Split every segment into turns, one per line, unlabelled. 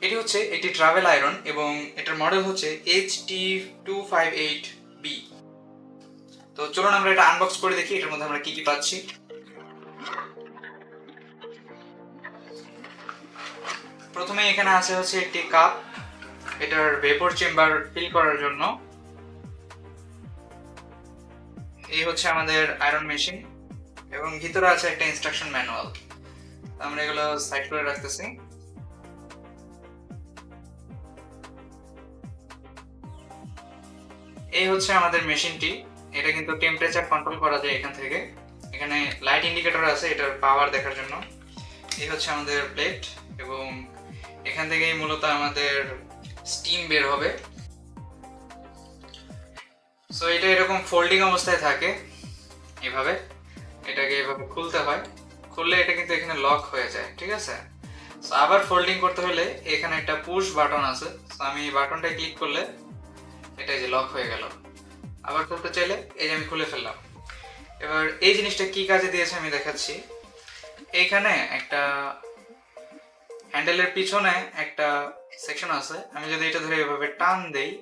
এটি হচ্ছে একটি ট্রাভেল আয়রন এবং এটার মডেল হচ্ছে HT258B। তো চলুন আমরা এটা আনবক্স করে দেখি এটার মধ্যে আমরা কি কি পাচ্ছি। প্রথমে এখানে আছে হচ্ছে একটি কাপ, এটার ভেপর চেম্বার ফিল করার জন্য। এই হচ্ছে আমাদের আয়রন মেশিন এবং ভিতরে আছে একটা ইনস্ট্রাকশন ম্যানুয়াল। আমরা এগুলো সাইড করে রাখতেছি। এই হচ্ছে আমাদের মেশিনটি। এটা কিন্তু টেম্পারেচার কন্ট্রোল করা যায় এখান থেকে। এখানে লাইট ইন্ডিকেটর আছে এটার পাওয়ার দেখার জন্য। এই হচ্ছে আমাদের প্লেট এবং এখান থেকেই মূলত আমাদের স্টিম বের হবে। সো এটা এরকম ফোল্ডিং অবস্থায় থাকে এভাবে, এটাকে এভাবে খুলতে হয়। খুললে এটা কিন্তু এখানে লক হয়ে যায়, ঠিক আছে। সো আবার ফোল্ডিং করতে হলে এখানে একটা পুশ বাটন আছে। সো আমি এই বাটনটা ক্লিক করলে এটা যে লক হয়ে গেল। আবার খুলতে চাইলে এই যে আমি খুলে ফেললাম। এবার এই জিনিসটা কি কাজে দিয়েছে আমি দেখাচ্ছি। এইখানে একটা হ্যান্ডেলের পিছনে একটা সেকশন আছে, আমি যদি এটা ধরে এভাবে টান দেই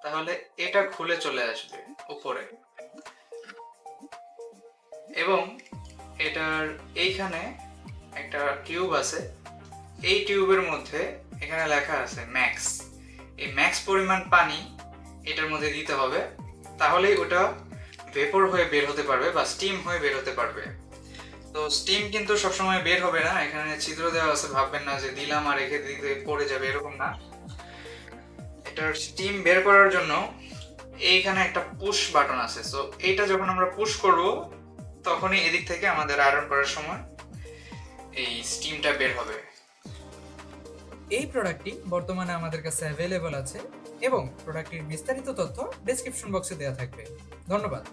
তাহলে এটা খুলে চলে আসবে উপরে। এবং এটার এইখানে একটা টিউব আছে, এই টিউবের মধ্যে এখানে লেখা আছে ম্যাক্স। এই ম্যাক্স পরিমাণ পানি এটার মধ্যে দিতে হবে, তাহলেই ওটা ভেপর হয়ে বের হতে পারবে বা স্টিম হয়ে বের হতে পারবে। তো স্টিম কিন্তু সবসময় বের হবে না, এখানে ছিদ্র দেওয়া আছে, ভাববেন না যে দিলাম আর রেখে দিতে পড়ে যাবে, এরকম না। এটার স্টিম বের করার জন্য এইখানে একটা পুশ বাটন আছে। সো এইটা যখন আমরা পুশ করব তখনই এদিক থেকে আমাদের আয়রন করার সময় এই স্টিমটা বের হবে।
এই প্রোডাক্টটি বর্তমানে আমাদের কাছে অ্যাভেলেবল আছে এবং প্রোডাক্টটির বিস্তারিত তথ্য ডেসক্রিপশন বক্সে দেওয়া থাকবে। ধন্যবাদ।